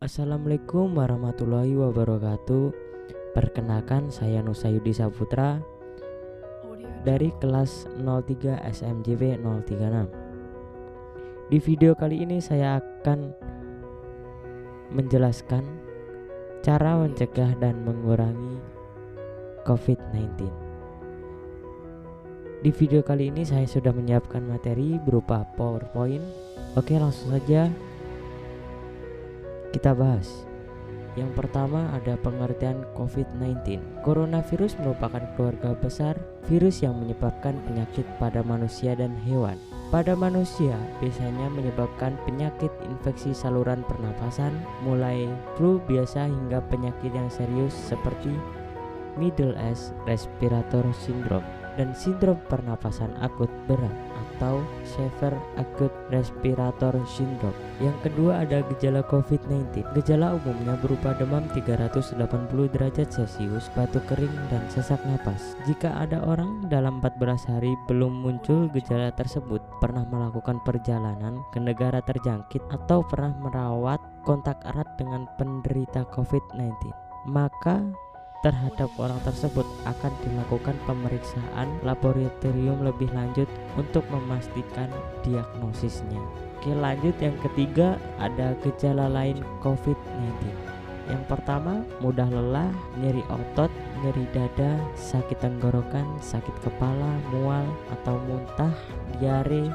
Assalamualaikum warahmatullahi wabarakatuh. Perkenalkan, saya Nusayudi Saputra dari kelas 03 SMJB 036. Di video kali ini saya akan menjelaskan cara mencegah dan mengurangi COVID-19. Di video kali ini saya sudah menyiapkan materi berupa PowerPoint. Oke, langsung saja kita bahas. Yang pertama ada pengertian COVID-19. Coronavirus merupakan keluarga besar virus yang menyebabkan penyakit pada manusia dan hewan. Pada manusia biasanya menyebabkan penyakit infeksi saluran pernapasan, mulai flu biasa hingga penyakit yang serius seperti Middle East Respiratory Syndrome dan sindrom pernapasan akut berat atau Severe Acute Respiratory Syndrome. Yang kedua ada gejala COVID-19. Gejala umumnya berupa demam 380 derajat Celcius, batuk kering, dan sesak napas. Jika ada orang dalam 14 hari belum muncul gejala tersebut, pernah melakukan perjalanan ke negara terjangkit atau pernah merawat kontak erat dengan penderita COVID-19, maka terhadap orang tersebut akan dilakukan pemeriksaan laboratorium lebih lanjut untuk memastikan diagnosisnya. Oke, lanjut. Yang ketiga ada gejala lain COVID-19. Yang pertama, mudah lelah, nyeri otot, nyeri dada, sakit tenggorokan, sakit kepala, mual atau muntah, diare,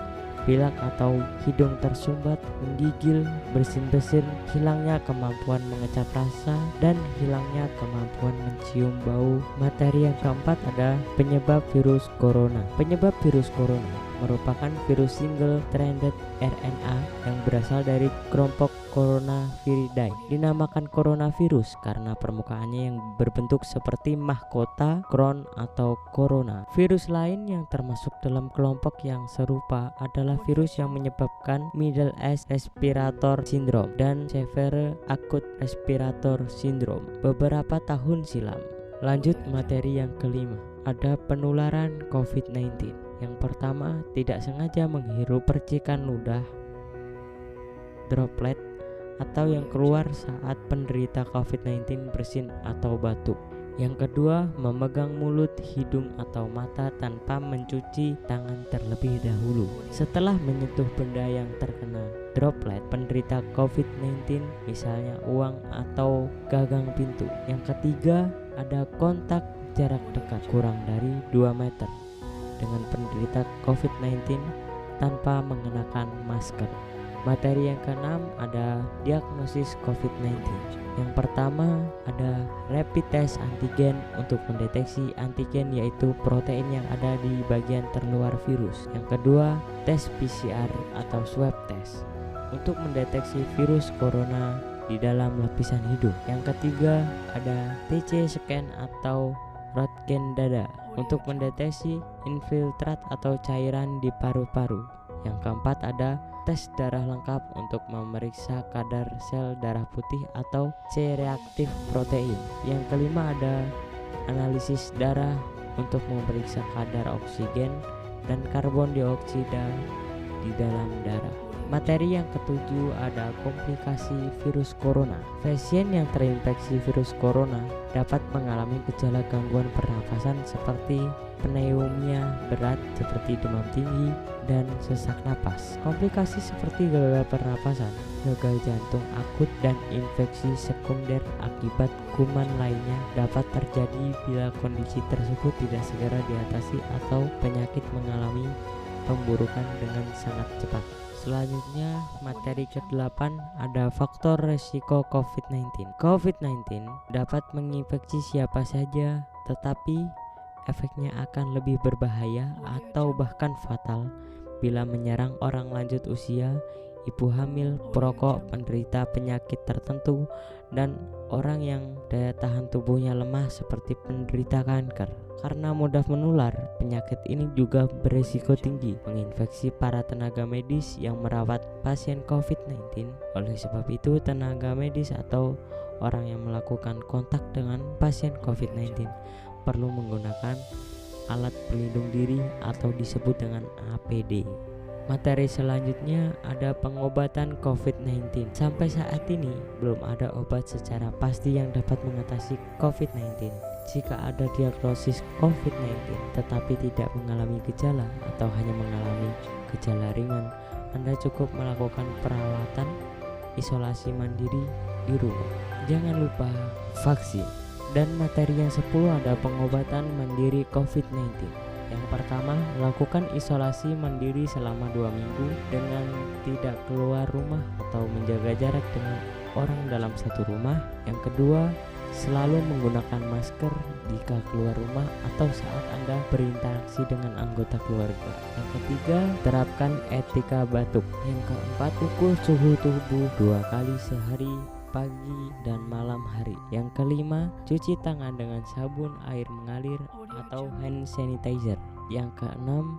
pilek atau hidung tersumbat, menggigil, bersin-bersin, hilangnya kemampuan mengecap rasa, dan hilangnya kemampuan mencium bau. Materi yang keempat ada penyebab virus corona. Penyebab virus corona merupakan virus single stranded RNA yang berasal dari kelompok Coronaviridae. Dinamakan coronavirus karena permukaannya yang berbentuk seperti mahkota crown atau corona. Virus lain yang termasuk dalam kelompok yang serupa adalah virus yang menyebabkan Middle East Respiratory Syndrome dan Severe Acute Respiratory Syndrome beberapa tahun silam. Lanjut materi yang kelima, ada penularan COVID-19. Yang pertama, tidak sengaja menghirup percikan ludah, droplet, atau yang keluar saat penderita COVID-19 bersin atau batuk. Yang kedua, memegang mulut, hidung, atau mata tanpa mencuci tangan terlebih dahulu. Setelah menyentuh benda yang terkena droplet penderita COVID-19, misalnya uang atau gagang pintu. Yang ketiga, ada kontak jarak dekat kurang dari 2 meter dengan penderita COVID-19 tanpa mengenakan masker. Materi yang keenam ada diagnosis COVID-19. Yang pertama ada rapid test antigen untuk mendeteksi antigen, yaitu protein yang ada di bagian terluar virus. Yang kedua, tes PCR atau swab test untuk mendeteksi virus corona di dalam lapisan hidung. Yang ketiga ada TC scan atau Röntgen dada untuk mendeteksi infiltrat atau cairan di paru-paru. Yang keempat ada tes darah lengkap untuk memeriksa kadar sel darah putih atau C-reaktif protein. Yang kelima ada analisis darah untuk memeriksa kadar oksigen dan karbon dioksida di dalam darah. Materi yang ketujuh ada komplikasi virus corona. Pasien yang terinfeksi virus corona dapat mengalami gejala gangguan pernafasan seperti pneumonia berat seperti demam tinggi dan sesak napas. Komplikasi seperti gagal pernapasan, gagal jantung akut, dan infeksi sekunder akibat kuman lainnya dapat terjadi bila kondisi tersebut tidak segera diatasi atau penyakit mengalami pemburukan dengan sangat cepat. Selanjutnya materi ke-8 ada faktor resiko COVID-19. COVID-19 dapat menginfeksi siapa saja, tetapi efeknya akan lebih berbahaya atau bahkan fatal bila menyerang orang lanjut usia, ibu hamil, perokok, penderita penyakit tertentu, dan orang yang daya tahan tubuhnya lemah seperti penderita kanker. Karena mudah menular, penyakit ini juga berisiko tinggi menginfeksi para tenaga medis yang merawat pasien COVID-19. Oleh sebab itu, tenaga medis atau orang yang melakukan kontak dengan pasien COVID-19 perlu menggunakan alat pelindung diri atau disebut dengan APD. Materi selanjutnya ada pengobatan COVID-19. Sampai saat ini belum ada obat secara pasti yang dapat mengatasi COVID-19. Jika ada diagnosis COVID-19 tetapi tidak mengalami gejala atau hanya mengalami gejala ringan, Anda cukup melakukan perawatan isolasi mandiri di rumah. Jangan lupa vaksin. Dan materi yang 10 ada pengobatan mandiri COVID-19. Yang pertama, lakukan isolasi mandiri selama 2 minggu dengan tidak keluar rumah atau menjaga jarak dengan orang dalam satu rumah. Yang kedua, selalu menggunakan masker jika keluar rumah atau saat Anda berinteraksi dengan anggota keluarga. Yang ketiga, terapkan etika batuk. Yang keempat, ukur suhu tubuh 2 kali sehari, pagi dan malam hari. Yang kelima, cuci tangan dengan sabun air mengalir atau hand sanitizer. Yang keenam,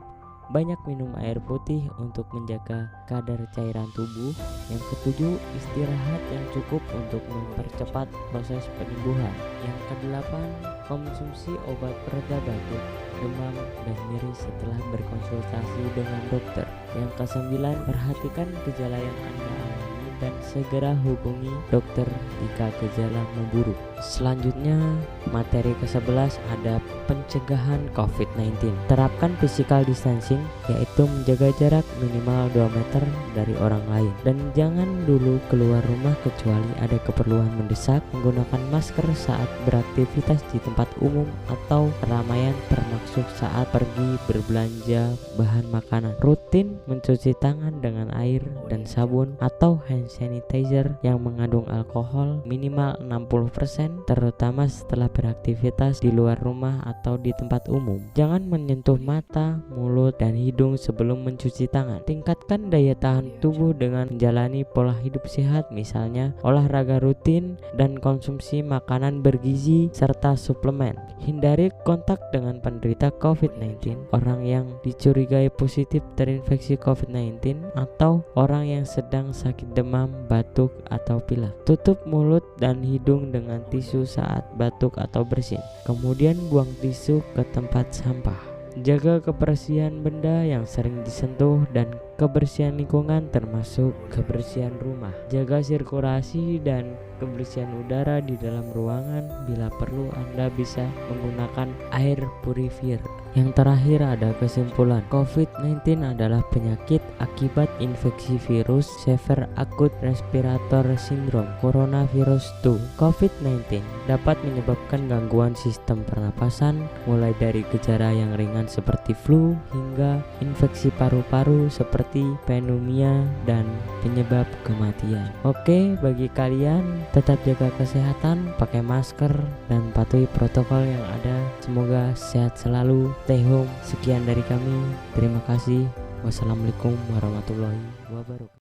banyak minum air putih untuk menjaga kadar cairan tubuh. Yang ketujuh, istirahat yang cukup untuk mempercepat proses penyembuhan. Yang kedelapan, konsumsi obat pereda batuk, demam, dan nyeri setelah berkonsultasi dengan dokter. Yang kesembilan, perhatikan gejala yang Anda alami dan segera hubungi dokter jika gejala memburuk. Selanjutnya, materi ke-11 ada pencegahan COVID-19. Terapkan physical distancing, yaitu menjaga jarak minimal 2 meter dari orang lain. Dan jangan dulu keluar rumah kecuali ada keperluan mendesak. Menggunakan masker saat beraktivitas di tempat umum atau keramaian, termasuk saat pergi berbelanja bahan makanan. Rutin mencuci tangan dengan air dan sabun atau hand sanitizer yang mengandung alkohol minimal 60%, terutama setelah beraktivitas di luar rumah atau di tempat umum. Jangan menyentuh mata, mulut, dan hidung sebelum mencuci tangan. Tingkatkan daya tahan tubuh dengan menjalani pola hidup sehat, misalnya olahraga rutin dan konsumsi makanan bergizi serta suplemen. Hindari kontak dengan penderita COVID-19, orang yang dicurigai positif terinfeksi COVID-19, atau orang yang sedang sakit demam, batuk, atau pilek. Tutup mulut dan hidung dengan tisu saat batuk atau bersin. Kemudian buang tisu ke tempat sampah. Jaga kebersihan benda yang sering disentuh dan kebersihan lingkungan, termasuk kebersihan rumah. Jaga sirkulasi dan kebersihan udara di dalam ruangan. Bila perlu, Anda bisa menggunakan air purifier. Yang terakhir ada kesimpulan. COVID-19 adalah penyakit akibat infeksi virus Severe Acute Respiratory Syndrome Coronavirus 2. COVID-19 dapat menyebabkan gangguan sistem pernapasan, mulai dari gejala yang ringan seperti flu hingga infeksi paru-paru seperti pneumonia dan penyebab kematian. Oke, bagi kalian tetap jaga kesehatan, pakai masker, dan patuhi protokol yang ada. Semoga sehat selalu. Stay home. Sekian dari kami. Terima kasih. Wassalamualaikum warahmatullahi wabarakatuh.